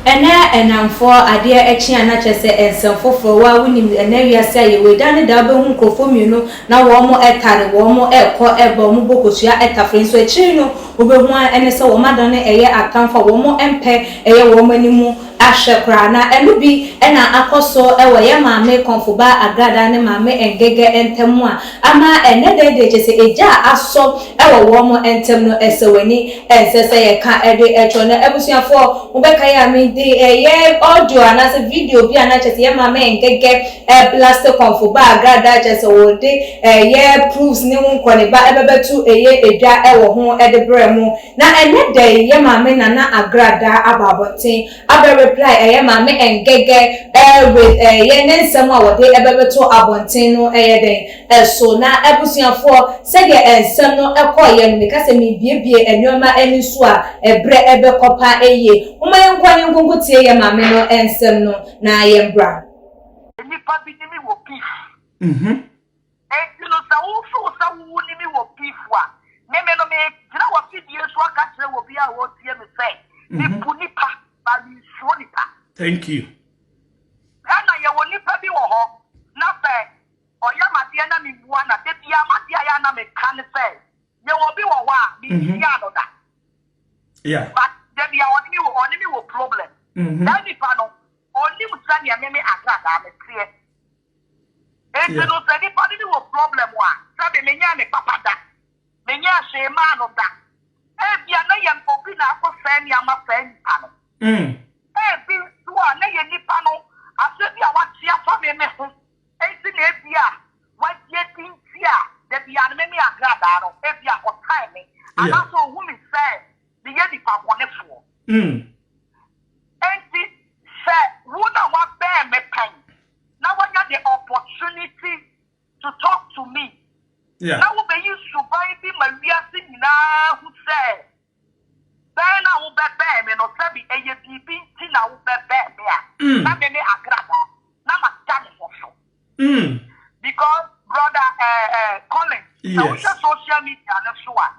enamfo ade echi anache se ensanfofo wa woni enawia se yewe dan da be hu nkrofo mienu na wo mo etare wo mo ekọ ebo mo bokosua etafre so echi no obehu ene se wo madan eye atamfa wo mo empe eye wo mo animu ahwekra na enu bi ena akoso ewo ye maame konfoba agrada ne maame engege entemu a ama ene de chese eja aso ewo wo mo entem no esewani ensese ye ka ede echo na ebusuafo ubeka ya mi de ye audio anase video bi anachese ye maame engege blast konfoba agrada chese wo de ye proofs ni won ne ba ebebetu eye edwa ewo ho ede bremu na ene de ye maame nana agrada ababotin abe reply eye maame engege with ye nensem a wode ebebeto abontin no eye den so na ebusuafo se de ensem no ekoye no because me biebie enoma eniso a ebre ebekopa eye umaye nkwane ngungu tie ye maame no ensem no na ye mbra nipa bi ni wo beef no sa wo so sa wo ni mi wo beef wa me no me gira wo fidie so aka kire wo bia wo tie me say ni nipa ba ni so nipa. Thank you. Ana ye wo nipa bi wo ho na fe oya made na mi bua na de bia made ya na me kan fe ye wo bi wo wa bi sia no da. Yeah. But de bia oni mi wo problem. Na nipa no oni musa ni me agrada me tie. Ese no se nipa ni wo problem wa sabe me nya me papa da. Me nya se ma no da. Bia na ye obi na akọ fe ni ama fe nipa no. Bi so na ye nipa no ase bia wa tia fa me ho. Esi na bia wa tie tintia de bia na me agrada no bia o time me. Ana so hu mi se bi ye nipa konefo. Enti se wo na wa be me pen. Now when you have the opportunity to talk to me, now we be used to buy be Maria Sina who say, then I will be bear me no sabi a BB Tina will be bear me. Now me agrada. Now my time for sure. Because brother Collins, now we social media and so on.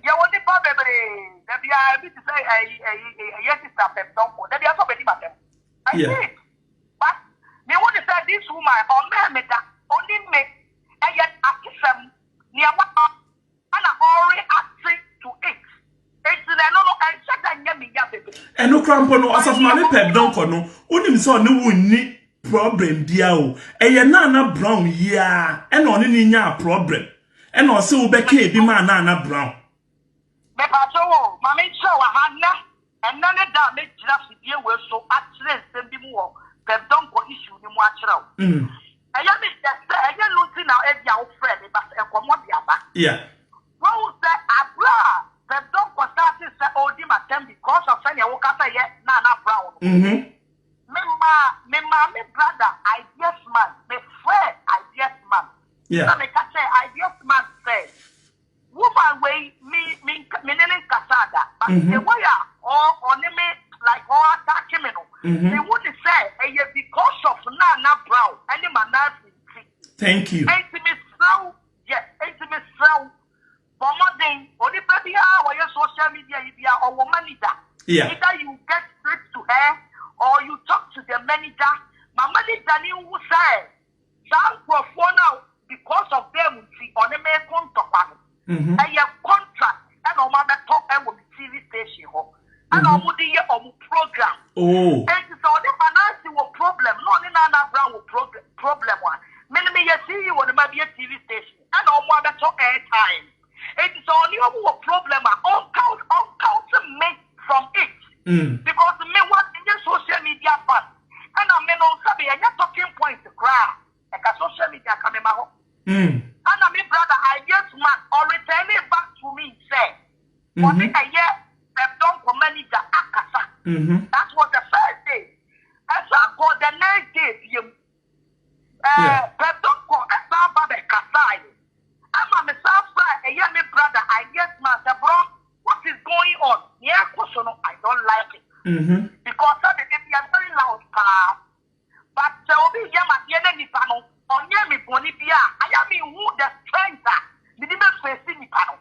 You want the problem there be a bit to say yes it's a don't go. There be also be matter. I see. But me want to say this woman or me that only me and yet akisem near what and I already agree to it. It's no and shut down me ya baby. And no crampo no asaf mame pep don kono unim so ne wonni problem dia o eye Nana Brown ya e no ne nya problem e no se wo beke bi ma Nana Brown me pa so wo mame so wa hanna and none da me jira fidie we so atre nsem bi mu wo pep don ko issue ni mu akira o eya me just eya lunti na e dia wo friend ba e komo dia ba wo say abra pep don ko start say odi matem because of any wo ka say Nana Brown me brother ideas man me friend ideas man so me ka say ideas man say woman way me nene kasada but the way or me like or attack me no they would say because of Nana Brown any man. Thank you. Intimate slow, yes, intimate slow. But more than only baby or your social media or manager. Either you get straight to her or you talk to the manager. My manager knew who said some for now because of them see on the main contract. And your contract and on my top and will be TV station and on the program. And so the financial problem, not in Nana Brown problem one. Many may see you on the TV station and on my top airtime. It is only a problem on count make from it. Because me want in your social media fund. And I may not say and you're talking point to cry. Like a social media coming out. And I mean brother, I just man or return it back to me say for me a year they've done for manager Akasa. That was the first day. And so for the next day you don't call a Saba Kasai. I'm a Saba a year me brother, I guess master bro, what is going on? Yeah, I don't like it. Because they are very loud but there will be yama the panel on Yami Bonibia. I am in who the strength the demon facing the panel.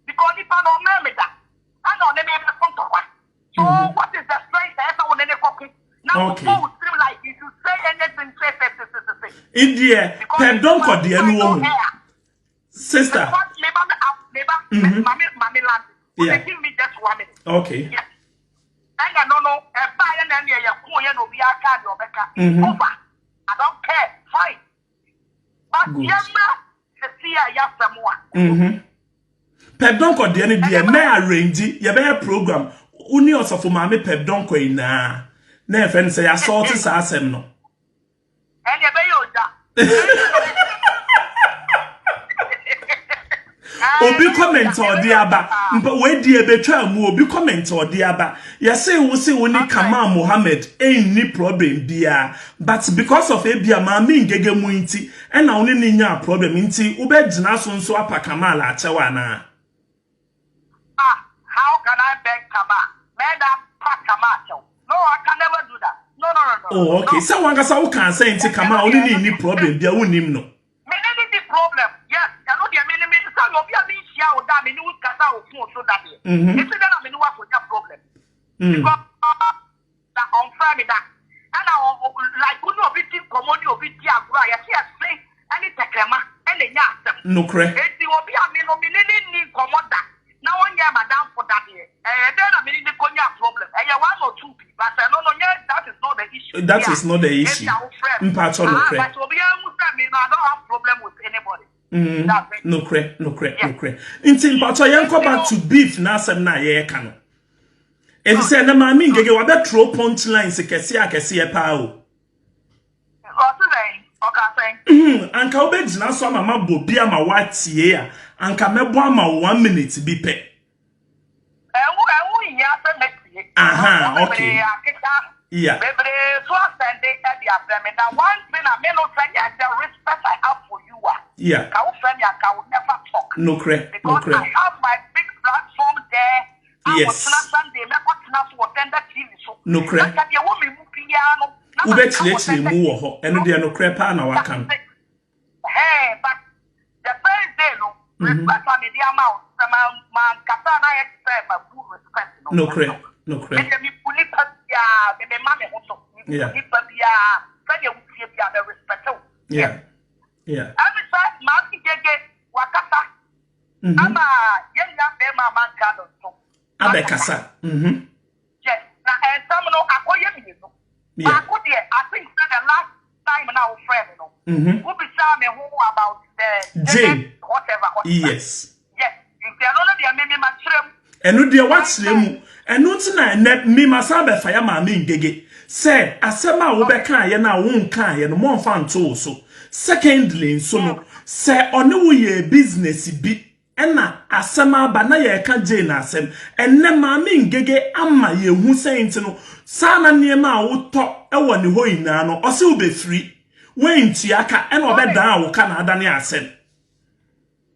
Because the panel remember that. I know they may have come to one. So what is the strength that Okay. India, pardon for the woman. Sister. Yeah. Give me just 1 minute. Okay. Yes. And I don't know, buy and then you'll be a card or over. I don't care. Fine. But Yama, the sea, Pardon for the end, dear, may arrange your program. Uni also for mammy pardon ko na. Na friend say assault is asem no. And you Obi comment or diaba, but where dear betray mu obi comment or diaba. Ya say we say we need Kamal Mohammed ain't ni problem bia, but because of ebia mami ngege mu nti, and na only nya problem nti ube gina so apa Kamal achewa na. How can I beg Kamal? Man, pack Kamal. No, I can never do that. No. Oh, okay. So one can say nti Kamal only ni problem bia unim no. Me any problem. Yes, I know the minimum. So you be a bit here or that. Me no kasa o phone so that here. It's that me no have for that problem. Because that on Friday that, and I like you know bit commodity or bit here grow. You see, I say any tekrema, any nyasem. No correct. It will be a me no me need commodity. Now on your madam for that here. Then I mean the konya problem. And you 1 or 2 people. But no, that is not the issue. That is not the issue. But to be able to me, I don't have problem with anybody. No correct. Inti mpacho yanko back to beef na asem na ye ka no. If you say na mami ngege wa be throw punchline se kese pa o. Anka obe gina so mama bobi ama watie a anka mebo ama 1 minute bi pe. Aha, okay. Yeah. One thing I may not say the respect I have for you. Yeah. I will never talk. No correct. Because I have my big platform there. Yes. No correct. Ube chile mu wo ho. Eno de no correct pa na waka no. Hey, but the first day no respect on the amount. Man kasa na expect my full respect. No correct. Yeah. Yeah. Every time, Marty Gege, Wakasa. I'm a young man, so. Abekasa. Yes. Now, and some know I call you. I could hear, I think the last time now, friend, who be saying who about the Jane, whatever. Yes. Yes. If they are not there, maybe my children. And no dear what's them, and no tonight, me myself by fire, my mean gege. Say, asema wo beka ye na won kan ye no mo fan to so. Secondly, so no, say onu ye business bi. Ena asema ba na ye ka Jane asem. Enne ma me ngege ama ye hu sent no. Sa na niema wo to e wo ne ho ina no. O se wo be free. We ntiaka ena obedan wo ka na adane asem.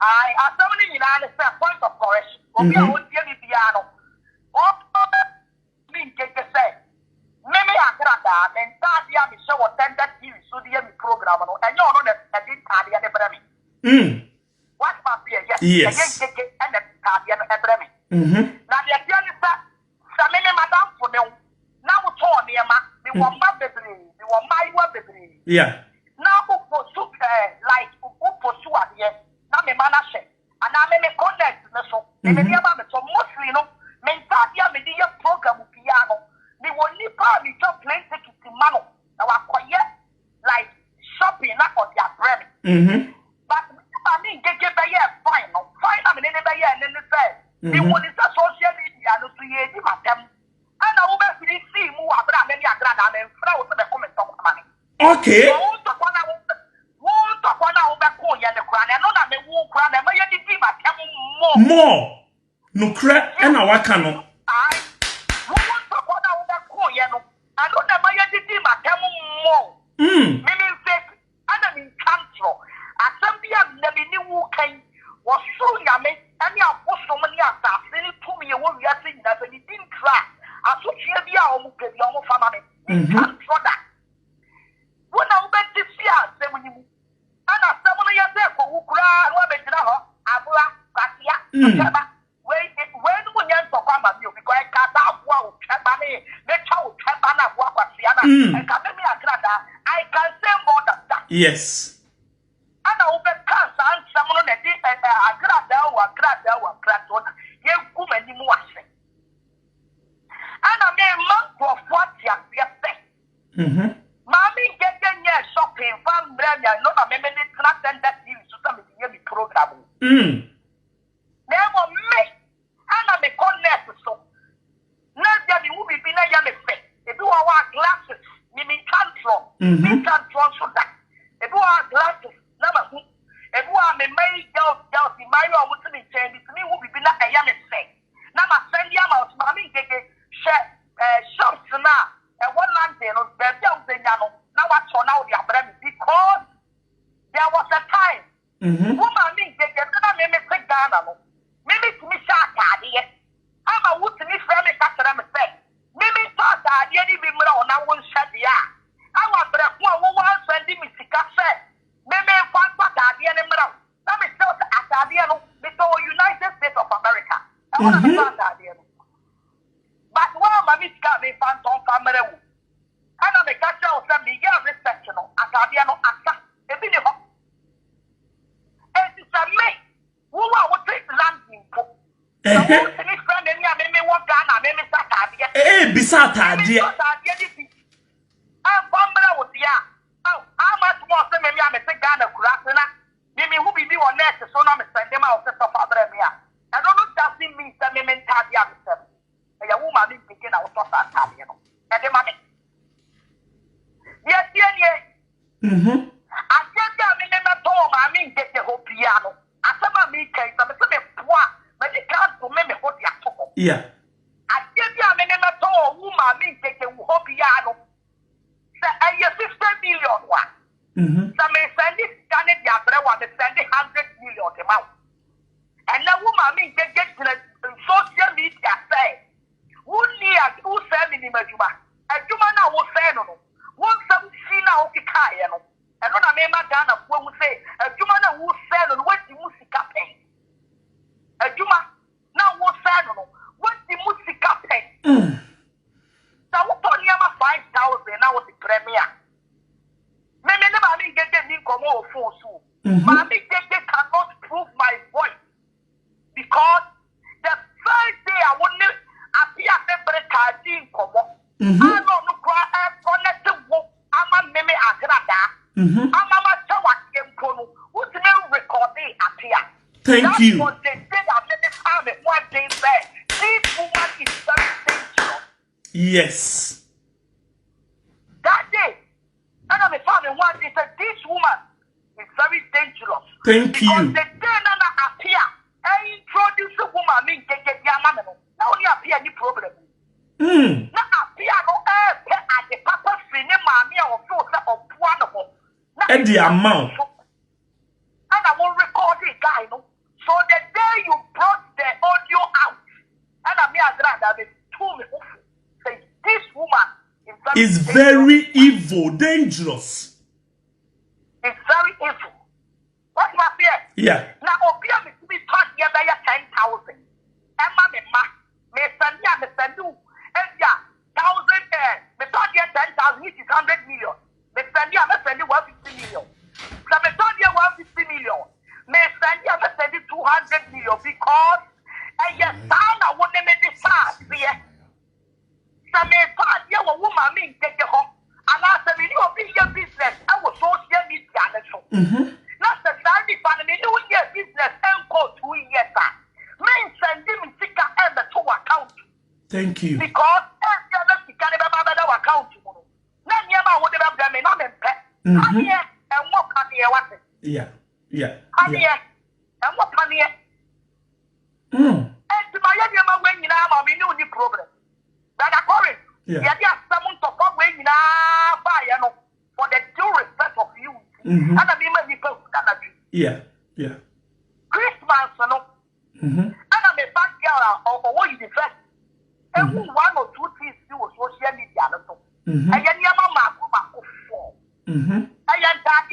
I asem ni ina na say point of correction. Obi a wo die bi bia no. O me ngege say Mimi Akrada, and Tadia, me show attended TV, so the program, and you know that I didn't carry any bremi. What must be a yes, and the Tadia and bremi. Now, the idea is that some madam for them now torn near my, they were my baby, they were my baby. Yeah. Now, who pursue like who pursue at the end, now me manage, and I may connect, so, and the other, so mostly, no, Mentadia, me dear program piano. They will need me just plain ticket to Mano. Now I quiet like shopping not on their brand. But I mean get by fine. Fine, I mean anybody and then say they want is social media no to ye di matem. And I will be see mu abra many agrada and flow to the comment on money. Okay. Who to kwana over ko ye the crown and no na me wo crown and my di matem more. No crack and I cannot. I don't know my identity, my more. Meaning, and I'm in control. As somebody never knew who came was soon yummy, and you have put so many assassins to me. What we are saying that he didn't try. I took here the almost family. Control that. When I went to see us, when you and I someone yourself who cried, what makes it out? Abra, Katia, when you talk about you, because I can't have one, make out, Yes. Ana ube kansa ansa mo na di agrada wa ye kuma ni mu ase. Ana me man for 40 years. Mami gege nye shopping van branya no na me ni track and that TV so me the program. Nemo me ana me connect so. Na dia mi ubi bi na ya me fe. Ebi wa glasses ni mi control. Mi control so that. Ebi wa glasses na ma hu. Ebi wa me mai girl si mai o mutu mi chen bi mi ubi bi na ya me fe. Na ma send ya ma mami gege shops na one man dey no be dey on the no na wa cho na o di abra mi because there was a time woman mi gege na me say Ghana no me timi sha atade ama wuti ni fra me ka tera me say me ta atade ni bi mra ona won sha dia awa bra ko wo wa send mi sika say me fa atade ni mra na me say atade no me to United States of America I want to atade no but one mami ska me fan ton camera wo ana me ka tell say me get respect no atade no asa e bi ne ho e ti say me wo wa wo take land in po so wo ti ni friend ni a me wo Ghana me sa atade bisa atade atade di a camera wo dia oh how much more say me a me say Ghana kura na me hu bibi wo net so na me send them out say so fa bra me a I don't know doesn't mean say me mentally am say ya woman be picking out of that time, you know. And the money. Yes, I said, I never told I mean, get the whole piano. I said, I mean, case, I'm a poor, but you can't remember what you are. Yeah. I said, I never told woman, I mean, get the whole piano. So, I have 50 million one. So, I send it, scan it, the other one, send it 100 million amount. And the woman, I mean, get to the social media say, who send me Majuma? A Juma now will say no. One some see now Kikaya no. And on a member Ghana who say a Juma now will sell on what the musica pay. A Juma now will sell on what the musica pay. So what on Yama 5,000 now was the premier. Maybe never get the Nicomo for so. Mammy cannot prove my voice because the first day I wouldn't appear separate carding como. I don't cry connected wo ama meme agrada. Ama ma tawa kenkono. Who's no recording appear. Thank you. What they did at the one day back. This woman is very dangerous. Yes. That day, and I'm found one day said this woman is very dangerous. Thank you. Because the day Nana appear, I introduce the woman mean get the now only appear any problem. Now appear no at the papa fini mammy or force of one of them. And the amount. And I will record it, guy. No? So the day you brought the audio out, and I'm here that told me, say this woman is very evil, dangerous. It's very evil. What's my fear? Yeah. Now, obia me to be taught here by 10,000. Emma me ma. Me send you, and yeah, 1,000, me thought you 10,000, which is 100 million. Me send you 150 million. So me thought you 150 million. Me send you 200 million because yes, I want to make this fast, yeah. So me thought you a woman mean take you home. And I said, you know, your business, I was social media. Not the Sunday family, you your business and go 2 years. Men send him to the account. Thank you. Because every other account. Then you would have done me not in pet. And what can you want it? Yeah. And what can you? And to my young when you know, I mean, you need problem. That I call it. Yeah, someone to come when you know, for the due respect of you. And I mean, people that yeah. Christmas, no. And I'm a back girl or what you defend. And who 1 or 2 things do social media. And then your mama go for. And then that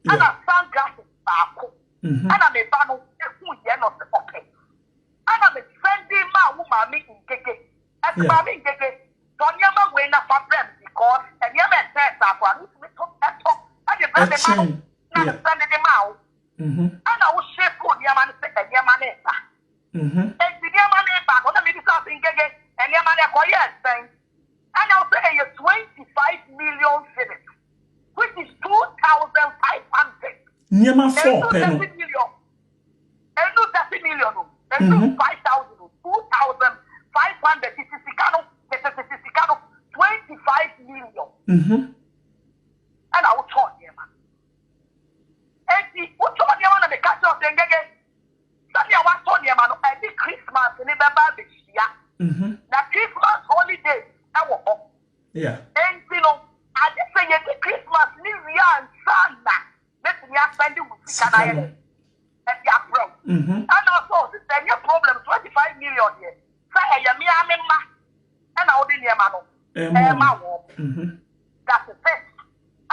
and I found glasses back. And I'm a banner who you're not okay. And I'm a sending my woman meeting Gege. As my meeting Gege, don't you ever win a problem because and you may say that one to talk send them out. And I will say for your man, your money. And the dear money back on the minister in Gege, and your money acquired thing. And I'll say 25 million cities, which is 2,500. Near my 4 million. And no 30 million. And no 5,000, 2,500. This is Sicano, 25 million. And I will talk here, man. And the what you want to catch up then again? Sunday I was talking man. Every Christmas in November this year. The Christmas holiday, I will up. Yeah. And you know, I just say the Christmas New Year and Sunday. Let me spend it with Canada. And the approach. And also, the same problem, 25 million here. Say, me, I'm in my, and I will be near man. That's the best.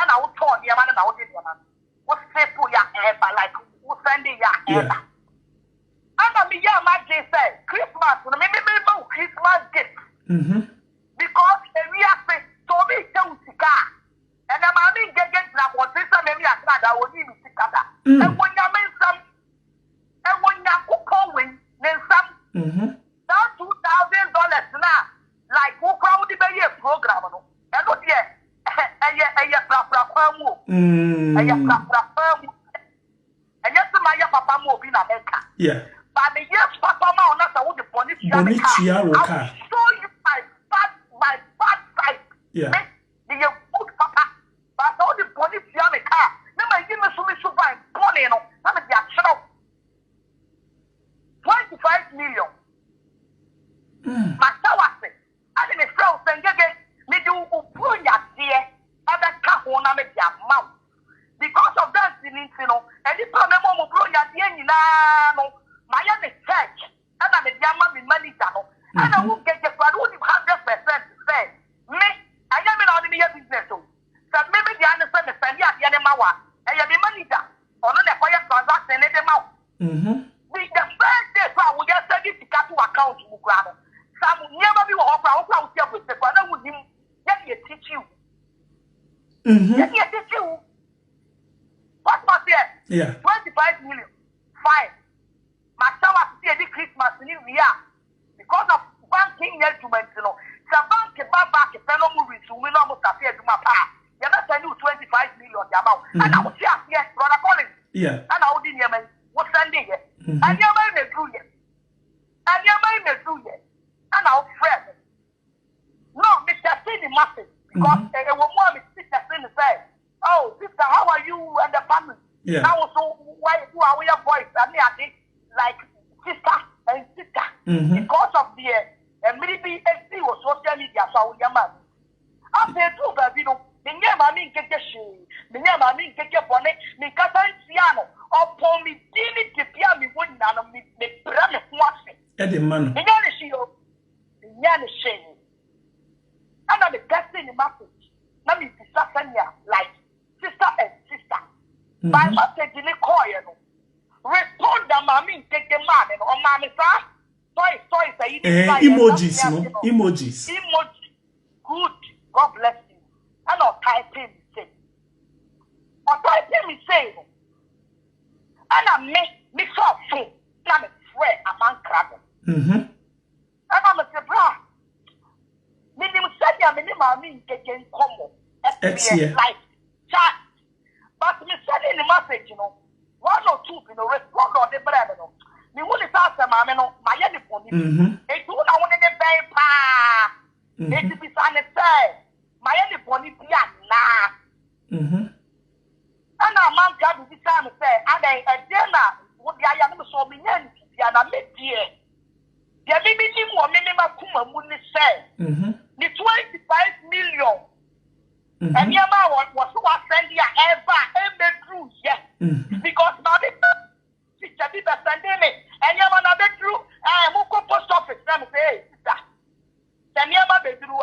And I will tell you, man, and I will tell you, man. What's say for your ever, like, what's sending your ever. And I mean, yeah, my J said, Christmas, maybe Christmas gift. Because we have to, so we don't see car. And I'm having get that one, this time, maybe I said, I will need to see that. And when you mean some, and when you cook win, then some, now $2,000 now, like, who crowd the program, and not yet. And yes, my papa will be in America. Yeah. But the yes, papa, not the Bonicia. I'll show you my bad side. Yeah. The good papa. But all the Bonicia car. Never give me so much super and Bonnie, no. I'm a 25 million. My tower, I didn't throw and get me do Upunya dear. Because of that, you know, and the problem of Brunia, my own church, and I'm a Yama money, and I won't get the 100% say, me, I am in the business. So maybe the understand the Sandia, the Yanamawa, and you're the manager, or not a quiet transaction, and them out. The first day, we just send it to Katu account, Mugrano. Some never be a proud with the brother with him, let me teach you. Let me teach you. What was it? Yeah. 25 million. Fine. My child was here this Christmas in New Year. Because of banking instruments, you know. The bank back a fellow movie to win almost a fair to my pa. You're not sending you 25 million the amount. And I was here, yes, brother Collins. Yeah. And I would in your man. What's sending it? And your man may do it. And your man may do it. And I'll friend. No, Mr. Cindy Massive. Because a woman is Mr. Cindy said, oh, sister, how are you and the family? Yeah. Now, so why do our voice? And me, I think, like sister and sister. Because of the maybe SC or social media, so your man. After two, you know, the name I mean, get a shoe, the name I mean, get a bonnet, the Casanciano, or for me, Dini, the Piami, one, and me, the Bram of Watson. Eddie man. The Yanishio, the Yanishin. And I'm the best in the message. Let me be like sister and sister. By message in the coin. Respond the mommy, take the man, or mammy, sir. Sorry, say emojis, no? Emojis. Emoji. Good. God bless you. And I'll type in say. Or type in say. And I make sure free. I'm a friend among crabs. And I'm a surprise. Minimum said, I mean, getting combo. Like chat. But me sending the message, you know, 1 or 2, you know, respond on the bread, you know. Me wouldn't ask them, I know, my uniform. It's who I want in the bay pa. It's be signed, say, my uniform is now. And a man can be time to say, and a dinner would be a young so many, and I met dear. There may be more minimum Kuma wouldn't say. The 25 million. And your man was who was sending ever through, yes. Because now the sister did the sending it. And your man a through, who go post office, and say, sister. Then your man be through.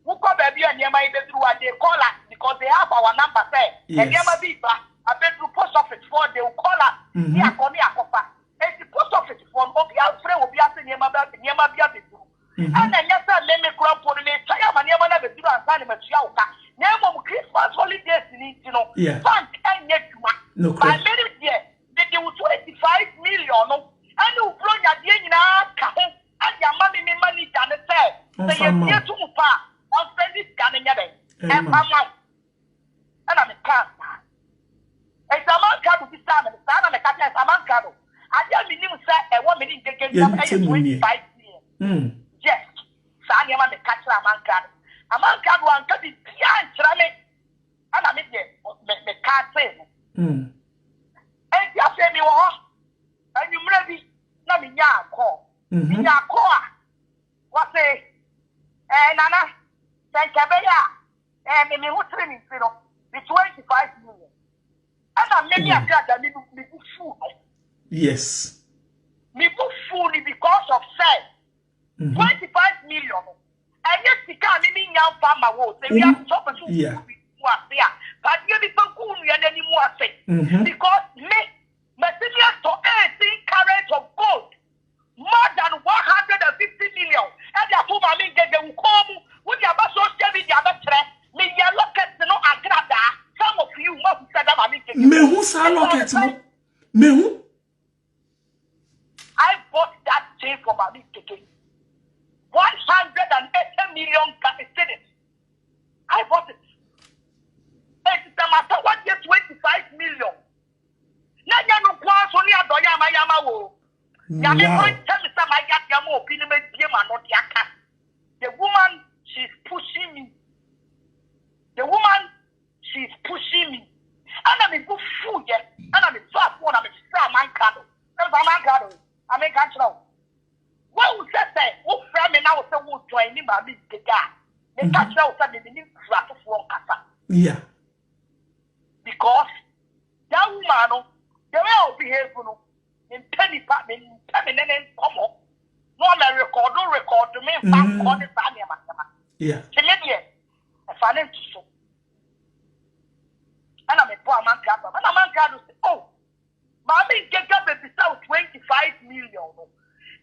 Who go baby and your man be through, and they call us because they have our number, say. And your man be a bed through post office for they will call us. Here, call me a copper. And the post office form, okay, I'll pray will be asking your man be through. And then yes, I let me crop for me. Try my name on the video and sign him a Chiauka. Name of Christmas holidays, you know. Yeah. Bank and yet no by many years, they will 25 million. And you blow your day in our car. And your money done it. So you're here too far. I'll send this gun in your day. And I'm a car. It's a man card to be Sam and Sam and a cat as a man card. I just mean you say a woman in the game 25 million. Yes, Sanya man catch a man card. A man card one can be behind Trame. And I mean the card saying. And you say me what? And you maybe not in your call. In your car. What say? Nana, thank you, and me who training, you know, the 25 million. And I'm maybe a cat that me fool. Yes. Me fool because of say 25 million. And yes, the car me young farmer will say we have to stop and do there. But you be so cool and anymore say. Because me, material to 18 carats of gold, more than 150 million. And the two mammy get the come with your social media. Me yellow cat no agrada. Some of you must say that mammy. Me who sa locket no? Me who? I bought that thing for mammy keke. 180 million cedis. I bought it. It's a matter what year 25 million. Nanya no kwa so ni adoya mayama wo. Yami point tell me some I got your opinion not yaka. The woman, she's pushing me. The woman, she's pushing me. And I'm a good fool, yes. And I'm a fast one, I'm a strong man candle. That's a man candle. I make a show. What would say? Who from me now say who join him by me the guy? The catch out that they need to for Kasa. Yeah. Because that woman, the way I'll behave, in penny department, permanent come up. No, I record to me, call the family. Yeah. Canadian, a financial. And I'm a poor man card. And a man card will say, oh, Mammy get up at the south 25 million.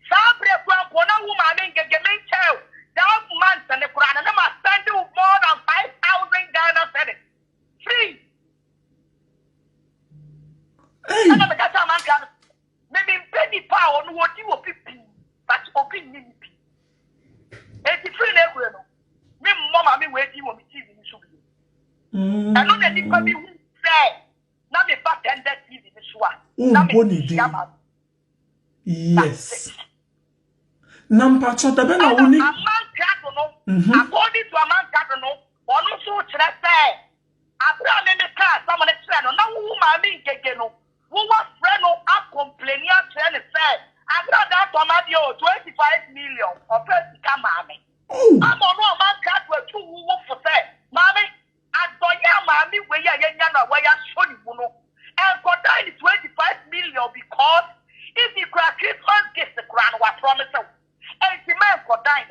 Sabre from one woman get a main child. That month and the Quran, and I'm spending more than 5,000 Ghana cedis. Free. Hey. And I'm a man card. Maybe penny power on what you will be, but opinion. It's free level. Me, Mamma, me waiting on me TV. I know that people who say, now me back and that TV this one. Yes. Number two, the Ben only. A man according to a man cardinal, one also say, Abraham in the car, someone is saying, no woman mean Kegeno, who was friend of a complaining and said, I'd rather Tomadio 25 million or first come, Mammy. I'm on a man card where two who for say, Mammy. Mammy, where you are, where you should you and for that is 25 million because if you crack Christmas gets the crown, what promise and the man for dying.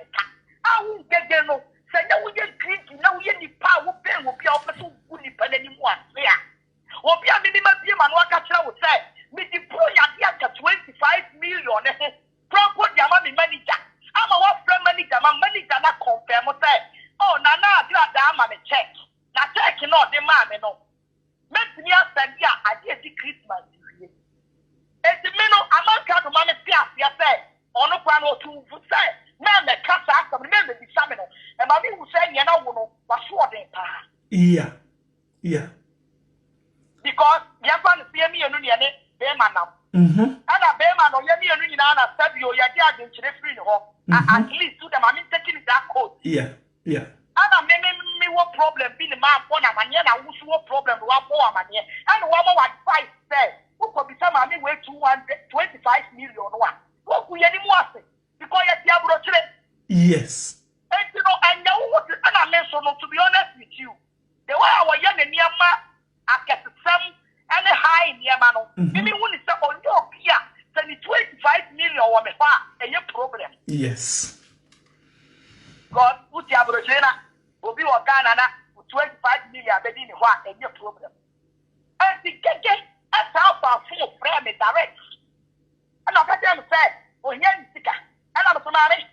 I won't get there no. Say, no, we get drink, no, we get the power, pen will be off to good anymore. Yeah. Or be a minimum beam and what I would say, me deploy at 25 million. Proper Yamami manager. I'm a what friend manager, my manager not confirm. Say, oh, Nana, you are damn on a check. Now, check not the man, no. Make me a said, yeah, I did the Christmas. It's the minute I'm not going to manage the say, on a plan or two, say, man, the cats are remember the salmon. And my people say, you know, was short in time. Yeah. Yeah. Because you have to see me and you Bayman now. And a Bayman or Yemi and Nana said, you are judging to the free home. At least to them, I mean, taking that code. Yeah. Yeah. And I mean, me what problem being a man for a man, and what problem one more man here. And one more advice said, who could be some I mean, way 225 million one. What we anymore say? Because you're Diablo. Yes. And you know, and now what and I mentioned to be honest with you, the way our young and Yama, I get some and a high in Yamano. Maybe when it's on your Pia, then 25 million or me far, and your problem. Yes. God, put your brother. Will be what Ghana 25 million, but in what and your problem. And the get a top of full frame direct. And I got them say, oh, yeah, and I'm sorry,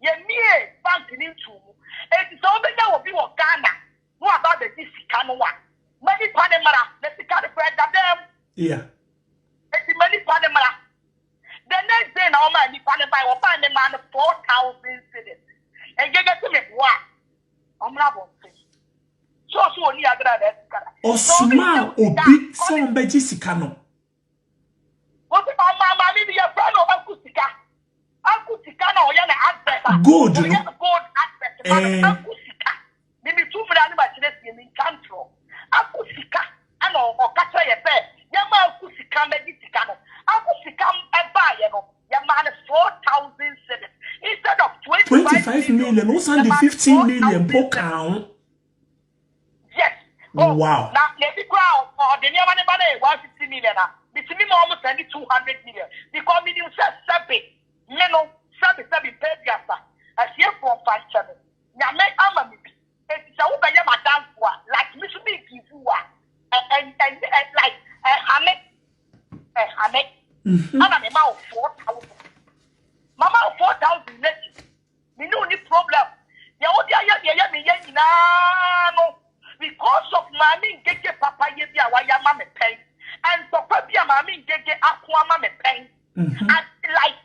you're near banking into it. It's all the will be what Ghana. What about the Discano one? Many Panamara, the Sicari friend that them. Yeah. It's many Panamara. The next day, now man, the Panama will find the man 4,000 cities. And you get to me what? I'm not going to say. So only I got that. Osuma obi from Bejisikano. What if my maybe a friend of Akusika? Akusika, or yana aspect. Good. Good aspect. Akusika. Maybe 2 million in control. Akusika, I know, or catch a bed. Yama Akusika, Bejisikano. Akusika, a buy, you know, Yaman 4,000 cities. Instead of 25 million, also the 15 million per count. Yes. Oh, wow. Now, let me go out for the near money 150 million. Between me almost 200 million. Because me you say sabi, you know, sabi pay yasa. As you from function. Now me ama me. It's a uba yama dance like me should be give you and like hame. Ana me ma 4,000. Mama 4,000 net. Me no any problem. Ya odi ya me no. Because of mommy gege papa ye bia wa ya ma me pen. And papa bia mommy gege akwa ma me pen. And like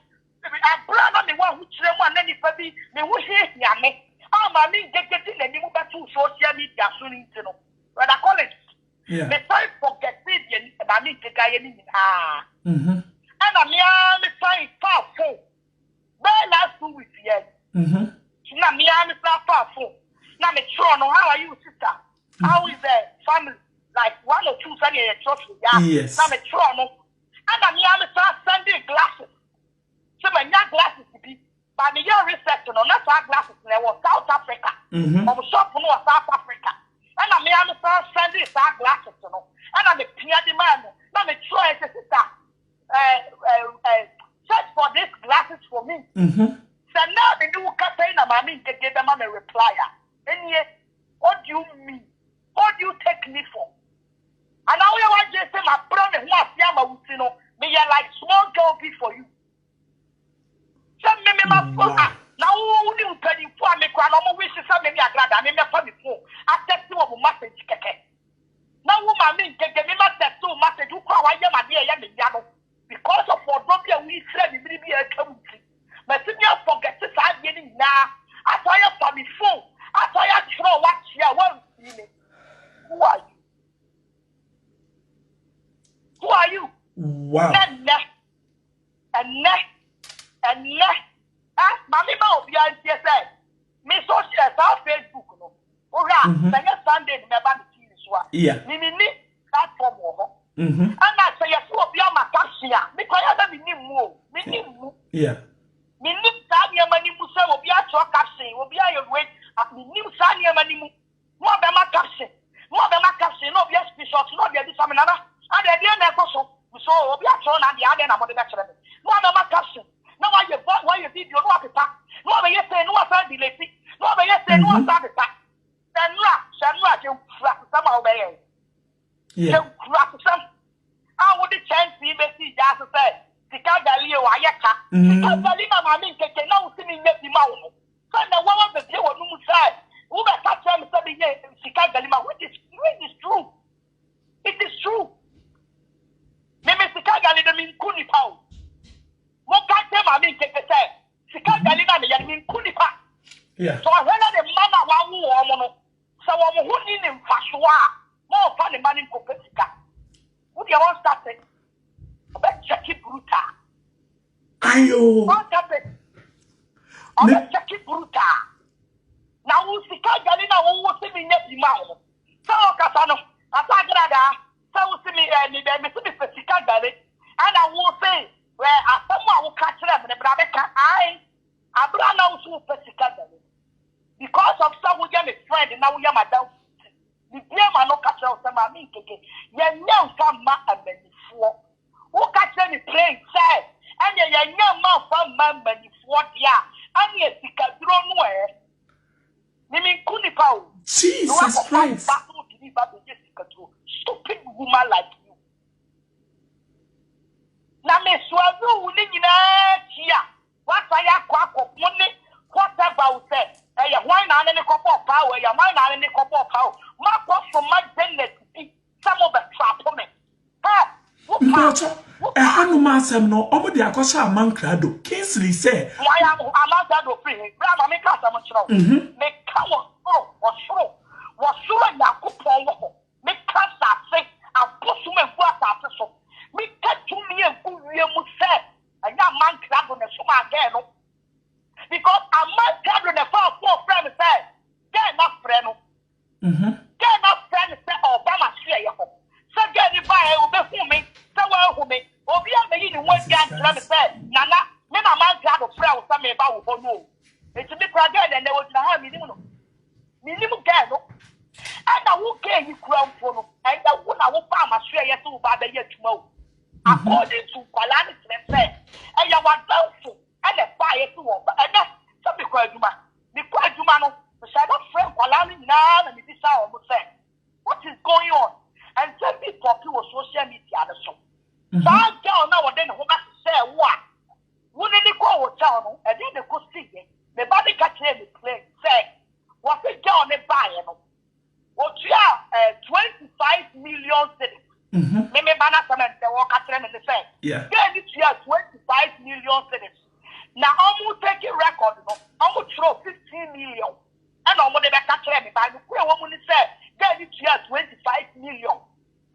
I brother me one who chire mo na nipa bi me wo hie hia me. Ah mommy gege ti na ni mo ba tu social media so ni ntino. But I call it. Yeah. Me try forget it mommy gege ye ni ah. And me try far phone. But last 2 weeks here. Na me far phone. Na me sure no how are you sister? How is the family? Like 1 or 2 Sunday church with ya. Yes. Now me try no. And I'm Sunday glasses. So my glasses to be. But me your research no not our glasses. There was South Africa. I'm shop no South Africa. And I'm Sunday glasses no. And I'm a clear demand. Now me try sister. Search for these glasses for me. So now the new campaign mommy get them a reply. And yet, what do you mean? What do you take me for? And now we want to say my brother who has yama utino, me ya like small girl be for you. Some me my phone. Now who knew 24 me kwa no wish some me agrada me for me phone. I text you a message keke. Now who mommy get me message to message who kwa ya ma dia ya me yano. Because of what we said we be a community. But if you forget to start getting now, I saw you for me phone. I saw you throw what you want. Who are you? Who are you? Wow. And Mammy Mo, be I say, Miss Social Facebook, no. Alright, Sunday, never the TV. Yeah. Mimi, platform. And I say, yes, will be on my cashier. Because I don't need more. Yeah. Me nim sanya mani musa will be at your caption, will be at your weight at me nim sanya mani more than my caption. More than my caption, no, yes, Bishop, no, there is some another. And the idea never so will be at your and the other about the natural. More than my caption. No, why you did your work attack. No, but you say no, I found the lady. No, but you say no, I found the attack. Then, you crack somehow there. You crack some. How would the chance be messy just say? Sika Galileo Ayaka. Sika Galina Mammy can now see me let the mouth. So the one of the day on who side. Who may catch them saying Sika Galima, which is true. It is true. Maybe Sika Galina mean Kunipa. What can't them I mean take a say? Sika Galina mean Kunipa. Yeah. So I heard the man one woman. So I'm who need him Fashua. More funny money for Sika. Would you want started? Check it brutal. Ayo. What happened? Check it brutal. Now we see Galina who was in the mouth. So Casano, I so see me and the Sika Gali, and I will say, where someone will catch them and the brother I brought out to Sika Gali. Because of some who a friend, and now we are my down. The dear man no catch out some of me. You know some man and before. Who catch any plane, say, and you young man from Mamma before ya, and yes, he can throw nowhere. Mimi Kunipao. Jesus Christ. Stupid woman like you. Now, Miss Swazu, here. What I quack of money, whatever say. Why not any couple of power? Your mind not any couple of power. My boss from my business. Some Mbacho, a Hanuma Sam no, over the Akosha Mancrado, Kingsley said, why am I free? Grandma, make us a much. Make come was sure Yakupo, make cancer say, and put some work after so. Make that to me and who you must say, and young man crab on the summer again. Because a man crab on the far four friends said, they're not friend. They're not friends, Obama share your home. So get it by me, somewhere who me, or be a million one guy to say, Nana, me a man crab of friends, some about who know. It's a bit project and they would have me. Minimum gano. And I will get you crown for no, and I will find my share to by the year tomorrow. According to Palanis, and you are doubtful, and a fire to over, and that's something quite human. The quite human, the side of friend Palani now, and it is our say. What is going on? And some people who social media, so. So I tell now and then who must say what? Wouldn't they go town and then they could see it? The body catch him play, say. What is John a buyer? What you are 25 million cities. Maybe Banasament, the walk at them in the same. Yeah. Then this year 25 million cities. Now almost take a record, almost throw 15 million. And almost they catch them by the queer woman said, then this year 25 million.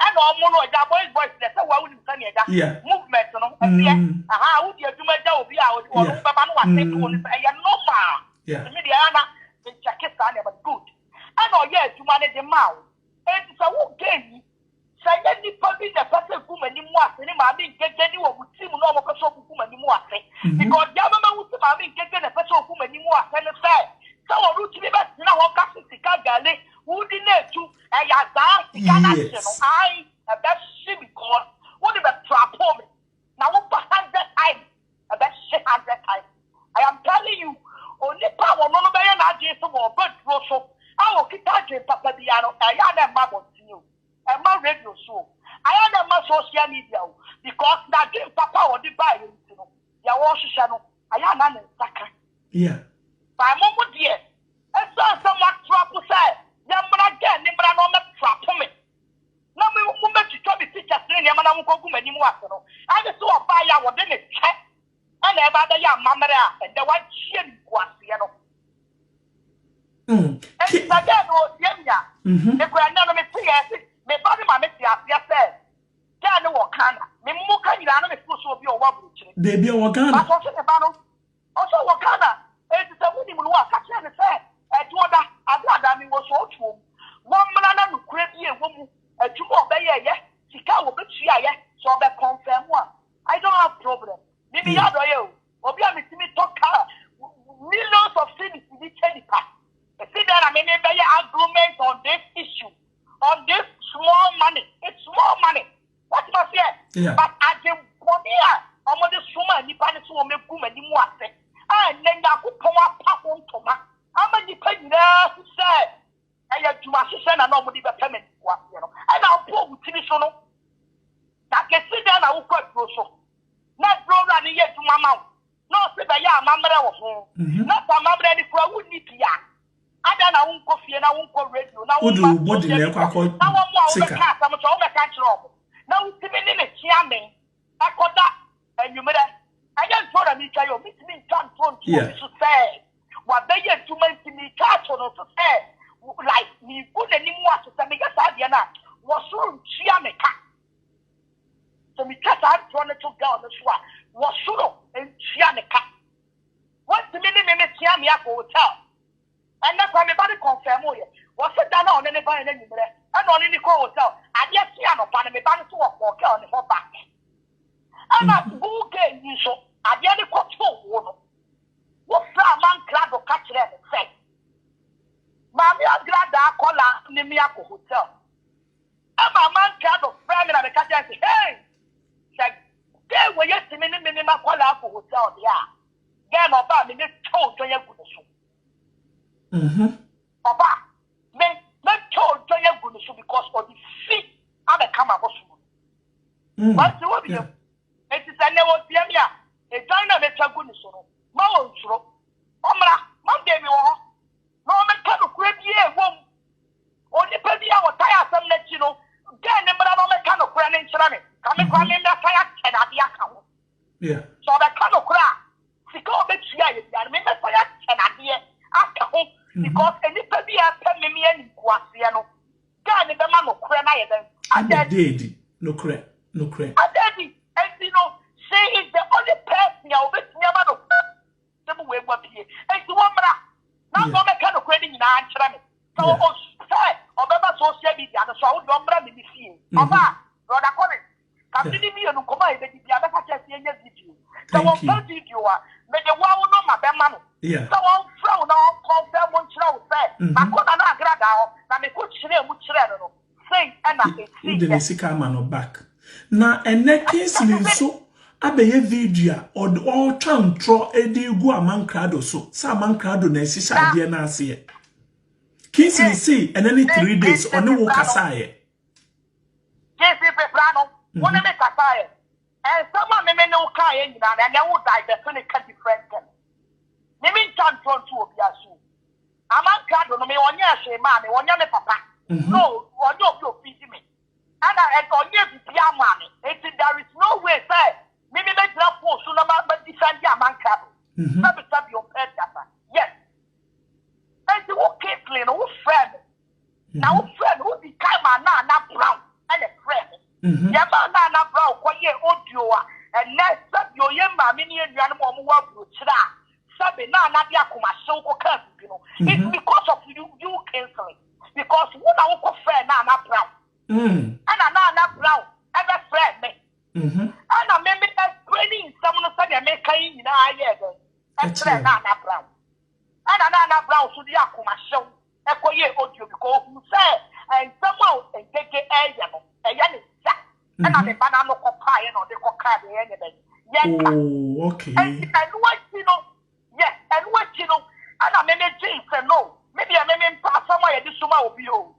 And almost the boys, that's why we didn't say that movement, how would you do my job? Be out or yeah. Pakistan but good. And oh yeah, to manage the mouth. And so who game? Say any public the person who many more and I mean get anyone would seem no more person who many more because the other would I mean get the person who many more and say so root to be best now Gale who didn't to a I a best shit because what about trap home? Now 100 times a best shit 100 times. I am telling you. Only power no be na je so mo but so awo kita je papa bia no aya na ma continue e ma radio show aya na ma social media because na je papa o di buy you no ya wo hwehwe no aya na na saka ba mo mo die e so ma trap say ya mra get ni mra no me trap me na me mo me tutu bi teacher ni ma na mo kogu mani mu ase no ade so o ba ya wo de ne che and everybody ya mamara and the one chin was no. And again, oh, yeah, the grandmother me see me body my messy as you said. Can no can me muka you know me so be over which they be wakana. But also wakana. It is a winning one catch and say do that I me was so true. One man no crazy woman a two more be yeah she can will be so be confirm one. I don't have problem. Maybe I don't know. Obi a me talk millions of cities in the Chenipa. See that I mean be argument on this issue, on this small money. It's small money. What you say? But I just want here. I'm on this woman. You can't so me come and you want it. And then I could come up on Toma. I'm a dependent to say. I have to my sister and nobody but payment. You know, and I'll pull with Tinisono. That can sit down. I will quite so. Not blow on the to my mouth. No, say by ya, mamma was home. Not a mamma any for a wood need to ya. I don't know coffee and I won't go radio. Now, what did you call? Now, I'm more cat, I'm a catch rob. Now, 2 minutes, yamming. I got that, and you made it. I just told me, you meet me, can't phone to say. What they get to make me catch on to say, like me put any more to say, because I did not was soon yamming. So we cut out from the two down the swat. Was sure and Chianica. What's the minute Chiamia hotel? And that's why my body confirm you. Was it done on anybody and on any hotel? And yes, Chiano, and my body to walk on the whole back. And that's who gave you so. I did the control one. What's that man club of catch them and say? Mammy, I'm glad that I call out in the Miyako Hotel. And my man club of family and the catch and say, hey! There were yes to many minimum call out for hotel, yeah. Get about me, told to your goodness. Papa, men told to your goodness because of the feet I'm a camera possible. What's the word? It is a never be a diner met your goodness. Mount, Omra, Monday, no man can grab ye a woman. Only pay our tire some let you know. Get a number of kind of grand insurance. Kame kwa me na fire chenade aka ho. Yeah. So the kind of cra sika obetua ye bia me na fire chenade aka ho because enipa bia pe me me ani kuase no. Ga ne be ma no kra na ye den. Adedi no kra. Adedi and you know say is the only person ya obetua ma no. Dem we gba pie. And you want bra. Na no me kind of kra ni nyina ankyere me. So o say obeba social media no so wo do mbra me ni fie. Oba brother comment. Kamini mi enu koma e be bia be ka chese enye video. So wo video a me de wa wo no ma be ma no. Yeah. So wo fra na wo confirm mo nkyere wo say makona na agrada ho na me ko kyere mu kyere no. Say na e see. The sika man no back. Na ene case ni so abeye video or tro edi gu amankrado so. Sa amankrado na esisa ade na ase. Case ni say ene 3 days oni wo kasa ye. Yes, if Brano, one of the Kataya. And someone may know Kayan, and I will die the Seneca different. Maybe can't turn to a Piasu. A man can't know me on your shame, man, on your papa. No, on your feet me. And I had on your money. There is no way, sir. Maybe make love for soon about but defend your man cattle. Sub your pet. Yes. And you walk carefully, no friend. Now, friend who became a na brown. And a friend. Yama na brown, kwaye audio, and next up your young mammy and Yanamo Wabra. Sabi na dia kuma so you know. It's because of you canceling. Because one of our friend na brown. And na brown, and a friend me. And I remember training someone said I make in and friend na brown. And na brown so dia kuma show. Kwaye audio because who said and someone and take it and I'm a banana pie and the coca anything. Yes. Oh, okay. And what you know, yes, and what you know, and I may change and no. Maybe I may pass somewhere this summer will be oh,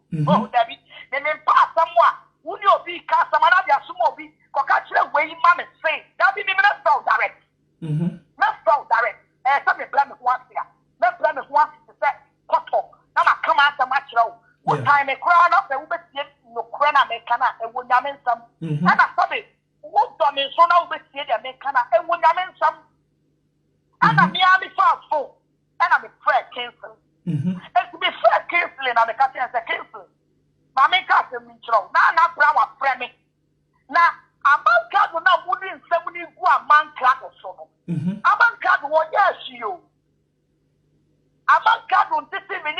David. They may pass somewhere. Would you be cast some other sumo be catch the way man say that be not so direct. Not so direct. And some blame once here. Not blame once to say cut off. Now I come out so much low. What time a crown up and we see no crown mekana and would yamen some. And I saw it. What done is so now we see the mekana and would yamen some. And I'm nearly fast full. And I'm a prayer canceling. And to be fair canceling, I'm a catching as a canceling. Mammy cat and me throw. Now, not brown or framing. Now, a man cat will not wouldn't say when you go a man cat or so. A man cat will yes you. A man cat will just say, me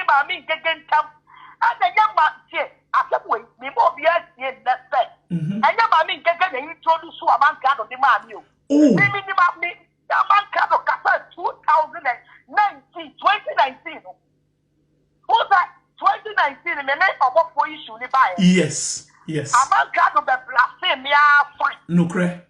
getting tough. And the young man said, I said, wait, me more be as in that set. And your mammy get a introduce to a man card of the man you. Maybe the man card of Casa 2019. Who's that 2019? The minute of what for you should buy? Yes. A man card of the blasphemy, fine. No cray.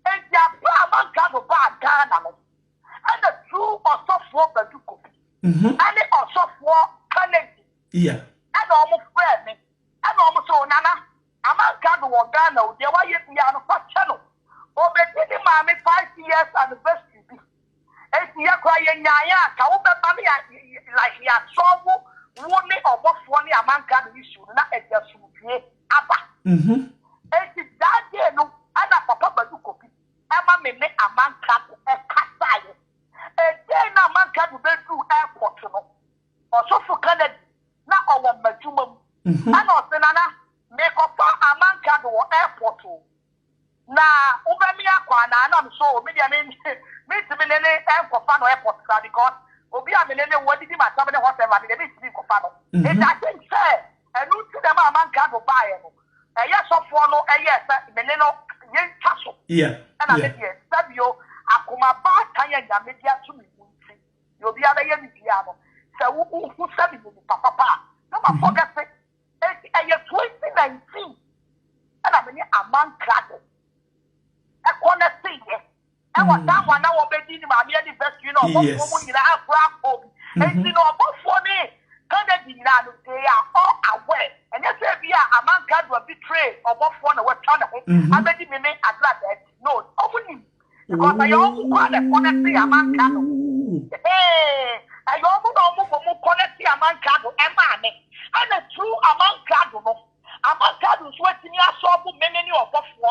And your man card of bad Ghana. And the true or soft work that you copy. And the or soft work connected. Yeah. And almost friend, and almost so Nana. A man can't go Ghana, they were yet the other channel. Oh, but any mammy 5 years anniversary. And the crying Yaya, Kauba Mammy, like he had trouble, only or what funny a man can issue, not at your suit, Abba. And it's that day, no, and a papa do copy. Emma may make a man cat a cat. And then a man can go through airport, or so for Canada. Now our majumum. And also Nana make up a man card or airport. Now over me and I'm so maybe I mean me to be an airport fan or airport because Obi a menene what did my somebody whatever they need to be confirmed. It I think say and you see them a man card or buy a yes of follow a yes meneno yen castle. Yeah. And I said yes, Sabio akuma ba tanya ya media to me. You'll be other yen piano. So who said it papa? Never forget it. And you're 2019. And I mean, a man cradle. A corner thing, yes. And what that one now obeying my nearly best, you know, woman in a black home. And you know, both for me, Kennedy, they are all aware. And yes, if you are a man cradle betray or both one or what kind of I bet you may make a glad that. No, opening. Because I also call a corner thing a man cradle. Hey. I almost quality among cattle and man. And a true among cattle. Among cattle, sweating your soul, many of us for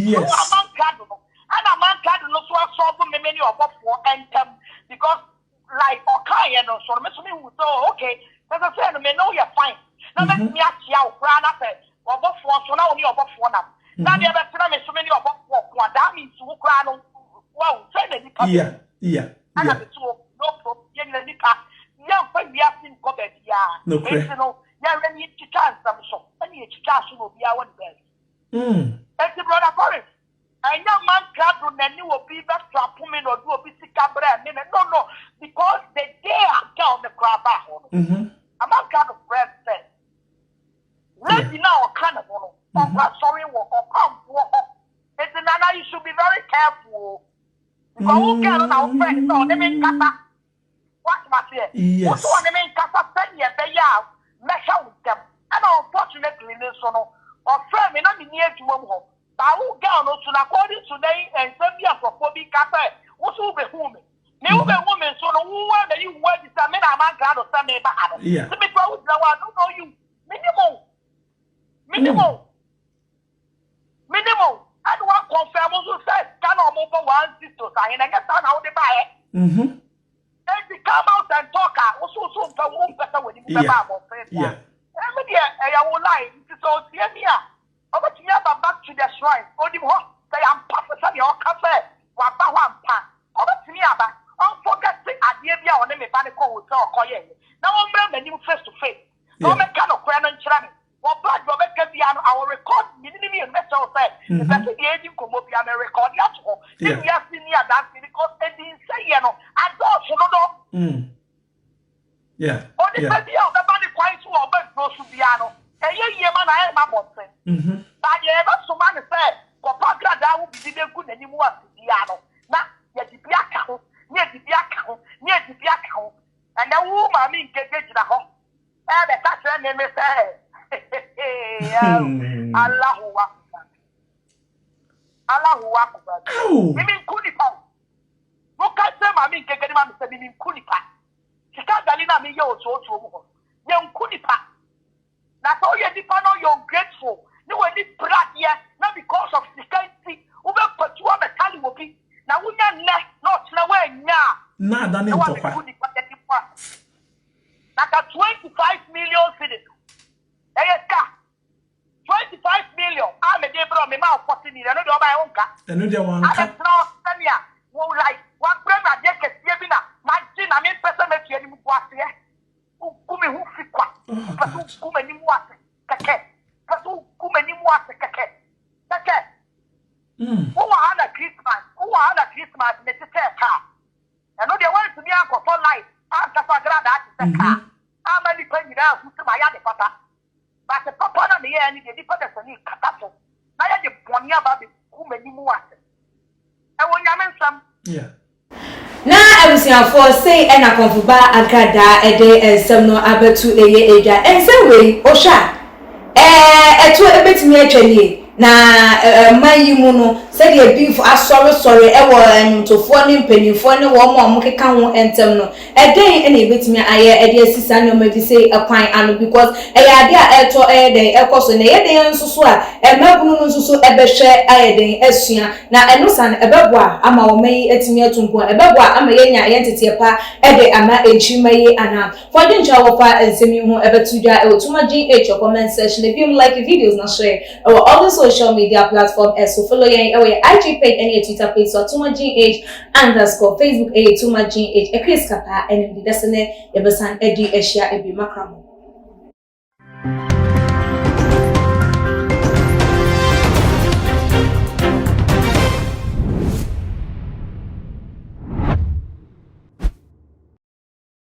Yes. And a man can't look for a solve many of for and because like okay, you know, so me who so okay. As I said, me know you're fine. Now let me ask you how grand up or for so now only about for now. Now the other time so many of what that means to crown. Wow, send it. Yeah. I have to no problem. Young friend, we have seen COVID. Yeah, no, you know, yeah, when you chance some so, and you chance will be our best. That's the brother Corey. And young man can't do any will be back to a woman or do a basic camera. No, because the day I'm down the crab. A man kind of bread said, let me know kind of sorry, or come. It's another, you should be very careful. Because who can our friends or they make kata? What must say? Yes. Who they make kata 10 years, they are measure with them. And unfortunately, so no, or friend may not be near to home. But who can also, according to they and Serbia for Bobby Kata, also be woman. New woman, so no one that you were is a man, a man, God, or some neighbor. Yeah. To be told, I don't know you. Minimum. I don't want confirm who said, can I move one sister, and I get down how they buy it. Then they come out and talk, also so better when you have a friend. Yeah. I will lie. So, hear me out. I'm going to back to the shrine. Only what say I'm passing your cafe. What one pan. I'm going to me about. I'm forgetting idea on the mechanical with all coin. Now I'm bringing you face to face. No mechanical crown and tram. Well, blood will make our record. Minimum and metal said, the aging come up and record that. Then we have seen near that because they didn't say, you know, I don't know. Yeah. Or the idea of the body quite so about no Subiano. A year man, I am my boss. But you ever so man said, Papa, that would be the good anymore. Piano. Now, yet the Piaco, near the Piaco, and the woman mean get the home. And the catcher name is Allahu Akbar. You mean Kulipa? Look at them, I mean, get him on the meaning Kulipa. She can't Galina me yo so young Kulipa. That's all you depend on, you're grateful. You will be proud here, not because of security. Who will put you on the tally will be. Now we are not nowhere now. Nada nem topa. Like a 25 million citizens. 25 million. I'm a day from my mouth 40 million. I know my own car. I know the one. I'm not Sanya. Who like one brother just get Yabina. My chin, I mean, person make you any more. Who who fit what? Who many more? Kake. Who many more? Kake. Who are on a Christmas? Who are on a Christmas? Make it a car. I know they want to be uncle for life. I'm just a grad at the car. I'm only paying you out to my other papa. But the papa on the end, the difference in Katato. Now you want me about who many more. I want you some. Yeah. Na abusiafo say na konfuba agada ede ensem no abetu eye eja ensem we ohwa eto ebetimi atwanie na mayi mu no say the beef asori ewo ntofo ne mpanifo ne wo mo keka ho entem no eden na ebetimi aye ede asisa no ma bi say akwan ano because ade a eto eden ekoso na eden nsusu a emabunu nsusu ebehwe ayeden asua na enosan ebeboa ama wo mayi atimi atumpo ebeboa ama yenya yentete pa ede ama enchimaye ana fodin chawopa ensemi ho ebetudwa otuma GH comment section if you like videos na share or all the social media platform so follow your IG page and your Twitter page so Tuma GH _ Facebook Tuma GH Chris Kapa and the desene ebesan edi eshia ebi makramo